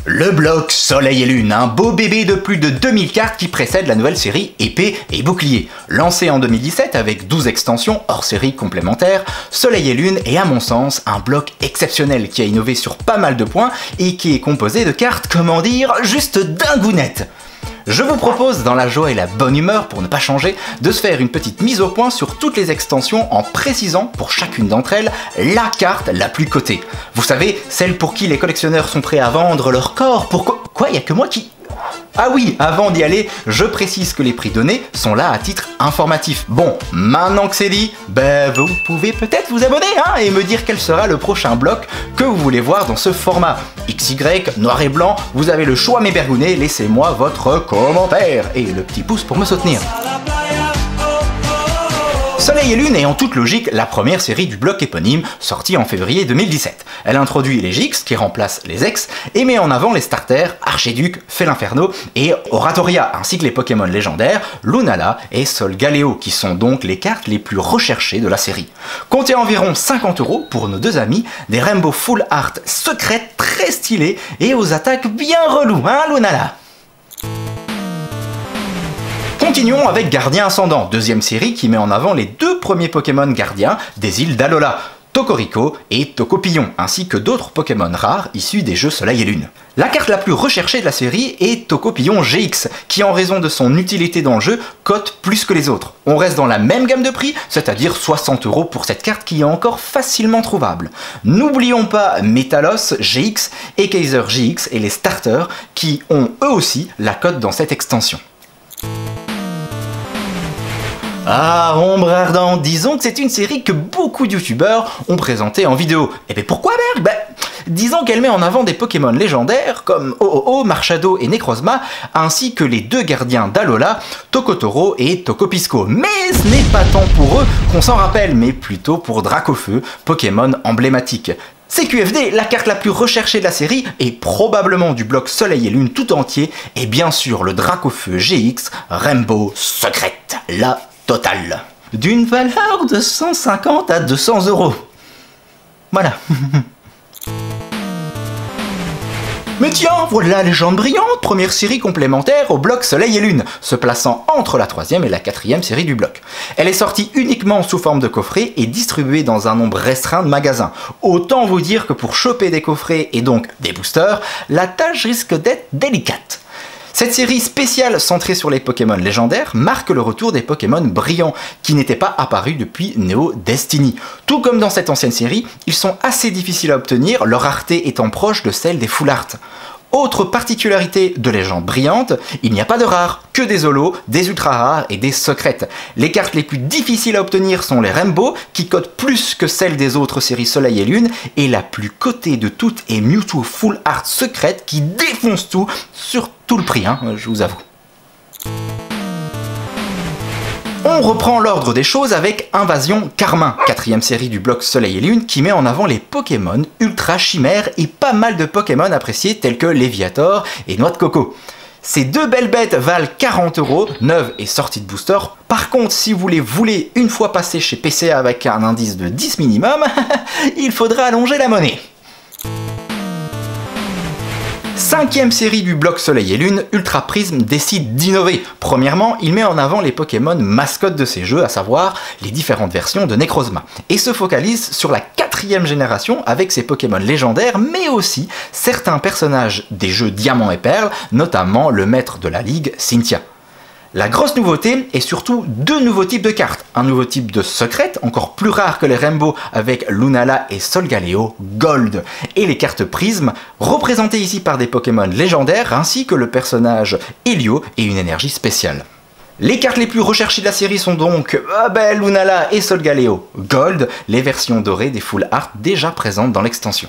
Le bloc Soleil et Lune, un beau bébé de plus de 2000 cartes qui précède la nouvelle série Épée et Bouclier. Lancé en 2017 avec 12 extensions hors série complémentaires, Soleil et Lune est à mon sens un bloc exceptionnel qui a innové sur pas mal de points et qui est composé de cartes, comment dire, juste dingounettes. Je vous propose, dans la joie et la bonne humeur pour ne pas changer, de se faire une petite mise au point sur toutes les extensions en précisant pour chacune d'entre elles la carte la plus cotée. Vous savez, celle pour qui les collectionneurs sont prêts à vendre leur corps pour... Quoi, y a que moi qui... Ah oui, avant d'y aller, je précise que les prix donnés sont là à titre informatif. Bon, maintenant que c'est dit, vous pouvez peut-être vous abonner et me dire quel sera le prochain bloc que vous voulez voir dans ce format. XY, noir et blanc, vous avez le choix mes bergounets, laissez-moi votre commentaire et le petit pouce pour me soutenir. Soleil et Lune est en toute logique la première série du bloc éponyme sortie en février 2017. Elle introduit les Jix qui remplacent les ex et met en avant les starters Archiduc, Felinferno et Oratoria ainsi que les Pokémon légendaires Lunala et Solgaleo qui sont donc les cartes les plus recherchées de la série. Comptez environ 50 € pour nos deux amis, des Rainbow Full Art secrètes très stylées et aux attaques bien reloues, Lunala? Continuons avec Gardien Ascendant, deuxième série qui met en avant les deux premiers Pokémon gardiens des îles d'Alola, Tokorico et Tokopillon, ainsi que d'autres Pokémon rares issus des jeux Soleil et Lune. La carte la plus recherchée de la série est Tokopillon GX, qui en raison de son utilité dans le jeu, cote plus que les autres. On reste dans la même gamme de prix, c'est-à-dire 60 € pour cette carte qui est encore facilement trouvable. N'oublions pas Metalos GX et Kaiser GX et les starters qui ont eux aussi la cote dans cette extension. Ah, Ombre Ardent, disons que c'est une série que beaucoup de youtubeurs ont présentée en vidéo. Et bien pourquoi Berg? Disons qu'elle met en avant des Pokémon légendaires comme Oh-Oh-Oh, Marshado et Necrozma, ainsi que les deux gardiens d'Alola, Tokotoro et Tokopisco. Mais ce n'est pas tant pour eux qu'on s'en rappelle, mais plutôt pour Dracofeu, Pokémon emblématique. CQFD, la carte la plus recherchée de la série, et probablement du bloc Soleil et Lune tout entier, est bien sûr le Dracofeu GX Rainbow Secrète, la totale. D'une valeur de 150 à 200 €. Voilà. Mais tiens, voilà Légende Brillante, première série complémentaire au bloc Soleil et Lune, se plaçant entre la 3e et la 4e série du bloc. Elle est sortie uniquement sous forme de coffret et distribuée dans un nombre restreint de magasins. Autant vous dire que pour choper des coffrets et donc des boosters, la tâche risque d'être délicate. Cette série spéciale centrée sur les Pokémon légendaires marque le retour des Pokémon brillants qui n'étaient pas apparus depuis Neo Destiny. Tout comme dans cette ancienne série, ils sont assez difficiles à obtenir, leur rareté étant proche de celle des Full Art. Autre particularité de Légende Brillante, il n'y a pas de rares, que des holos, des ultra rares et des secrètes. Les cartes les plus difficiles à obtenir sont les Rainbow, qui cotent plus que celles des autres séries Soleil et Lune, et la plus cotée de toutes est Mewtwo Full Art secrète qui défonce tout sur tout le prix, je vous avoue. On reprend l'ordre des choses avec Invasion Carmin, 4e série du bloc Soleil et Lune qui met en avant les Pokémon ultra chimères et pas mal de Pokémon appréciés tels que Léviator et Noix de Coco. Ces deux belles bêtes valent 40 €, neuves et sorties de booster. Par contre, si vous les voulez une fois passées chez PCA avec un indice de 10 minimum, il faudra allonger la monnaie. 5e série du bloc Soleil et Lune, Ultra Prism décide d'innover. Premièrement, il met en avant les Pokémon mascottes de ces jeux, à savoir les différentes versions de Necrozma, et se focalise sur la 4e génération avec ses Pokémon légendaires, mais aussi certains personnages des jeux Diamant et Perle, notamment le maître de la ligue, Cynthia. La grosse nouveauté est surtout deux nouveaux types de cartes. Un nouveau type de secrète, encore plus rare que les Rainbow avec Lunala et Solgaleo Gold. Et les cartes Prism, représentées ici par des Pokémon légendaires ainsi que le personnage Helio et une énergie spéciale. Les cartes les plus recherchées de la série sont donc Lunala et Solgaleo Gold, les versions dorées des Full Art déjà présentes dans l'extension.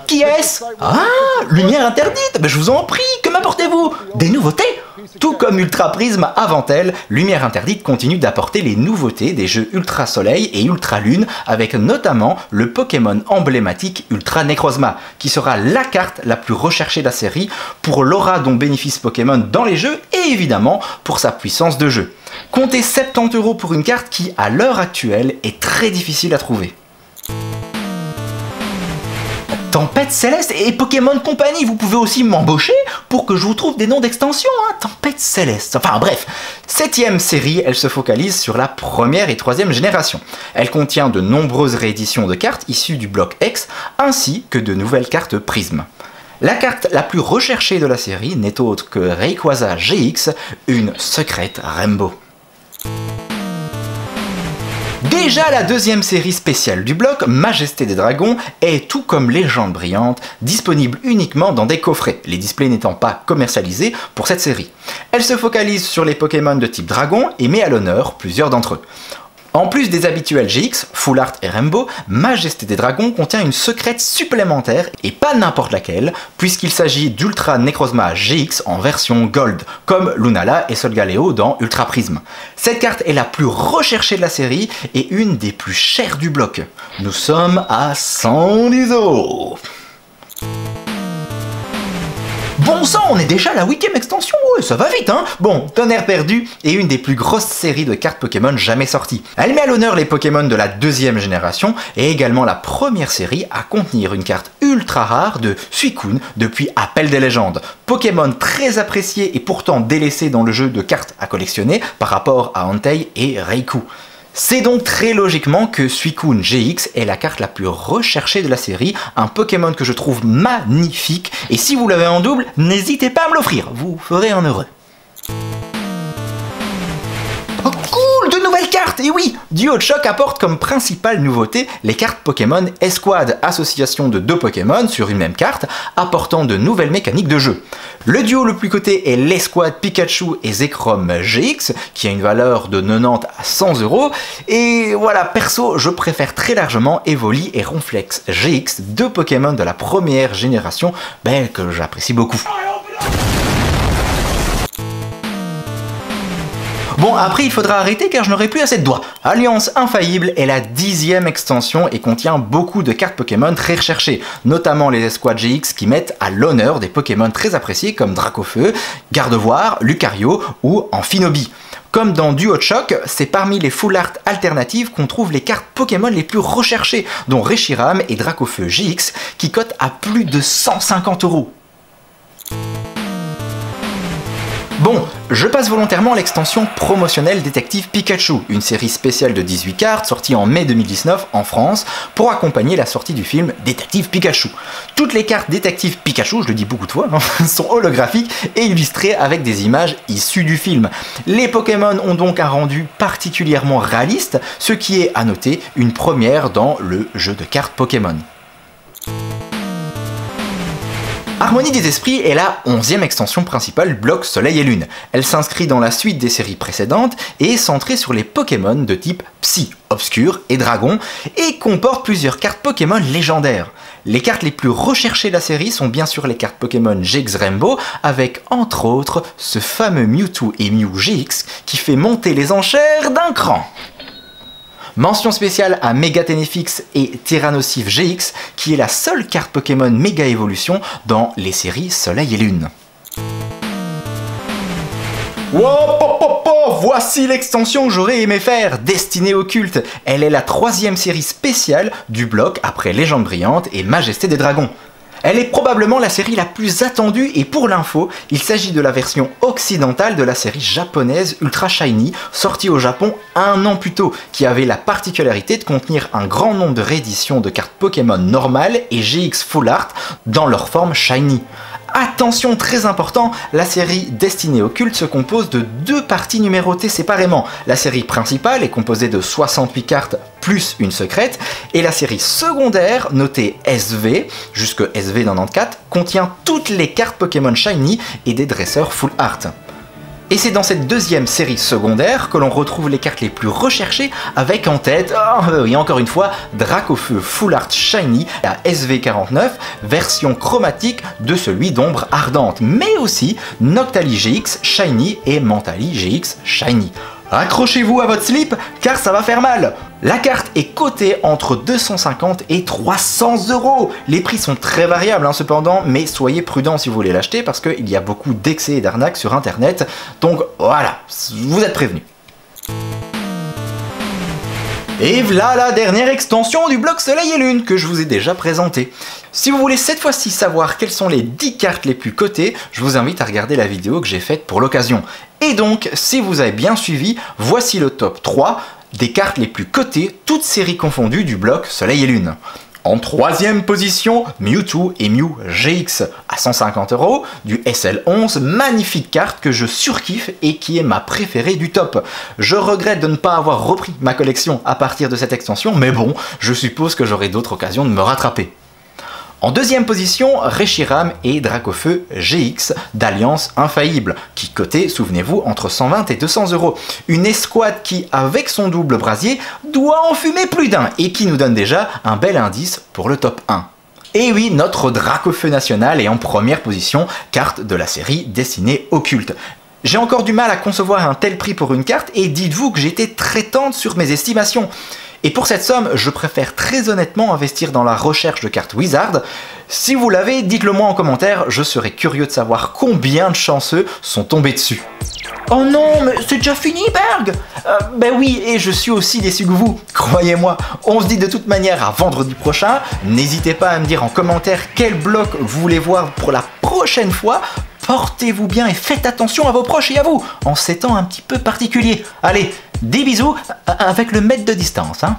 Qui est-ce? Ah, lumière interdite, je vous en prie, que m'apportez-vous? Des nouveautés? Tout comme Ultra Prism avant elle, Lumière Interdite continue d'apporter les nouveautés des jeux Ultra Soleil et Ultra Lune, avec notamment le Pokémon emblématique Ultra Necrozma, qui sera la carte la plus recherchée de la série pour l'aura dont bénéficie Pokémon dans les jeux et évidemment pour sa puissance de jeu. Comptez 70 € pour une carte qui, à l'heure actuelle, est très difficile à trouver. Tempête Céleste et Pokémon Company, vous pouvez aussi m'embaucher pour que je vous trouve des noms d'extension, hein. Tempête Céleste. Enfin bref, 7ème série, elle se focalise sur la première et 3ème génération. Elle contient de nombreuses rééditions de cartes issues du bloc X, ainsi que de nouvelles cartes Prism. La carte la plus recherchée de la série n'est autre que Rayquaza GX, une secrète Rainbow. Déjà la 2ème série spéciale du bloc, Majesté des Dragons, est tout comme Légende Brillante, disponible uniquement dans des coffrets, les displays n'étant pas commercialisés pour cette série. Elle se focalise sur les Pokémon de type Dragon et met à l'honneur plusieurs d'entre eux. En plus des habituels GX, Full Art et Rainbow, Majesté des Dragons contient une secrète supplémentaire et pas n'importe laquelle, puisqu'il s'agit d'Ultra Necrozma GX en version Gold, comme Lunala et Solgaleo dans Ultra Prism. Cette carte est la plus recherchée de la série et une des plus chères du bloc. Nous sommes à 110 €. Bon sang, on est déjà à la 8ème extension, ouais, ça va vite hein. Bon, Tonnerre Perdu est une des plus grosses séries de cartes Pokémon jamais sorties. Elle met à l'honneur les Pokémon de la 2ème génération et également la première série à contenir une carte ultra rare de Suicune depuis Appel des légendes. Pokémon très apprécié et pourtant délaissé dans le jeu de cartes à collectionner par rapport à Entei et Raikou. C'est donc très logiquement que Suicune GX est la carte la plus recherchée de la série, un Pokémon que je trouve magnifique, et si vous l'avez en double, n'hésitez pas à me l'offrir, vous ferez un heureux. Oh cool, de nouvelles cartes. Et oui, Duo de Choc apporte comme principale nouveauté les cartes Pokémon Esquad, association de 2 Pokémon sur une même carte, apportant de nouvelles mécaniques de jeu. Le duo le plus coté est l'Esquad Pikachu et Zekrom GX, qui a une valeur de 90 à 100 €. Et voilà, perso, je préfère très largement Evoli et Ronflex GX, 2 Pokémon de la première génération, que j'apprécie beaucoup. Bon, après il faudra arrêter car je n'aurai plus assez de doigts. Alliance Infaillible est la 10ème extension et contient beaucoup de cartes Pokémon très recherchées, notamment les Esquad GX qui mettent à l'honneur des Pokémon très appréciés comme Dracofeu, Gardevoir, Lucario ou Amphinobi. Comme dans Duo de Choc, c'est parmi les Full Art alternatives qu'on trouve les cartes Pokémon les plus recherchées, dont Reshiram et Dracofeu GX qui cotent à plus de 150 €. Bon, je passe volontairement l'extension promotionnelle Détective Pikachu, une série spéciale de 18 cartes sortie en mai 2019 en France pour accompagner la sortie du film Détective Pikachu. Toutes les cartes Détective Pikachu, je le dis beaucoup de fois, sont holographiques et illustrées avec des images issues du film. Les Pokémon ont donc un rendu particulièrement réaliste, ce qui est à noter une première dans le jeu de cartes Pokémon. Harmonie des Esprits est la 11e extension principale du bloc Soleil et Lune. Elle s'inscrit dans la suite des séries précédentes et est centrée sur les Pokémon de type Psy, Obscur et Dragon, et comporte plusieurs cartes Pokémon légendaires. Les cartes les plus recherchées de la série sont bien sûr les cartes Pokémon GX Rainbow, avec entre autres ce fameux Mewtwo et Mew GX qui fait monter les enchères d'un cran. Mention spéciale à Mega Tenefix et Tyrannosif GX, qui est la seule carte Pokémon Méga Évolution dans les séries Soleil et Lune. Voici l'extension que j'aurais aimé faire, Destinée Occulte. Elle est la 3e série spéciale du bloc après Légende Brillante et Majesté des Dragons. Elle est probablement la série la plus attendue et pour l'info, il s'agit de la version occidentale de la série japonaise Ultra Shiny, sortie au Japon un an plus tôt, qui avait la particularité de contenir un grand nombre de rééditions de cartes Pokémon normales et GX Full Art dans leur forme Shiny. Attention, très important, la série Destinée Occulte se compose de 2 parties numérotées séparément. La série principale est composée de 68 cartes plus une secrète, et la série secondaire, notée SV, jusque SV94, contient toutes les cartes Pokémon Shiny et des dresseurs Full Art. Et c'est dans cette 2e série secondaire que l'on retrouve les cartes les plus recherchées, avec en tête, et encore une fois, Dracofeu Full Art Shiny, la SV49, version chromatique de celui d'Ombre Ardente, mais aussi Noctali GX Shiny et Mentali GX Shiny. Accrochez-vous à votre slip, car ça va faire mal. La carte est cotée entre 250 et 300 €. Les prix sont très variables cependant, mais soyez prudents si vous voulez l'acheter parce qu'il y a beaucoup d'excès et d'arnaques sur internet. Donc voilà, vous êtes prévenus. Et voilà la dernière extension du bloc Soleil et Lune que je vous ai déjà présentée. Si vous voulez cette fois-ci savoir quelles sont les 10 cartes les plus cotées, je vous invite à regarder la vidéo que j'ai faite pour l'occasion. Et donc, si vous avez bien suivi, voici le top 3 des cartes les plus cotées, toutes séries confondues du bloc Soleil et Lune. En troisième position, Mewtwo et Mew GX à 150 €, du SL11, magnifique carte que je surkiffe et qui est ma préférée du top. Je regrette de ne pas avoir repris ma collection à partir de cette extension, mais bon, je suppose que j'aurai d'autres occasions de me rattraper. En deuxième position, Reshiram et Dracofeu GX d'Alliance Infaillible, qui cotait, souvenez-vous, entre 120 et 200 €. Une escouade qui, avec son double brasier, doit en fumer plus d'un et qui nous donne déjà un bel indice pour le top 1. Et oui, notre Dracofeu national est en première position, carte de la série Destinée Occulte. J'ai encore du mal à concevoir un tel prix pour une carte et dites-vous que j'étais très tendre sur mes estimations. Et pour cette somme, je préfère très honnêtement investir dans la recherche de cartes Wizard. Si vous l'avez, dites-le moi en commentaire, je serais curieux de savoir combien de chanceux sont tombés dessus. Oh non, mais c'est déjà fini, Berg! Ben oui, et je suis aussi déçu que vous, croyez-moi. On se dit de toute manière à vendredi prochain. N'hésitez pas à me dire en commentaire quel bloc vous voulez voir pour la prochaine fois. Portez-vous bien et faites attention à vos proches et à vous, en ces temps un petit peu particuliers. Allez, des bisous avec le mètre de distance, hein.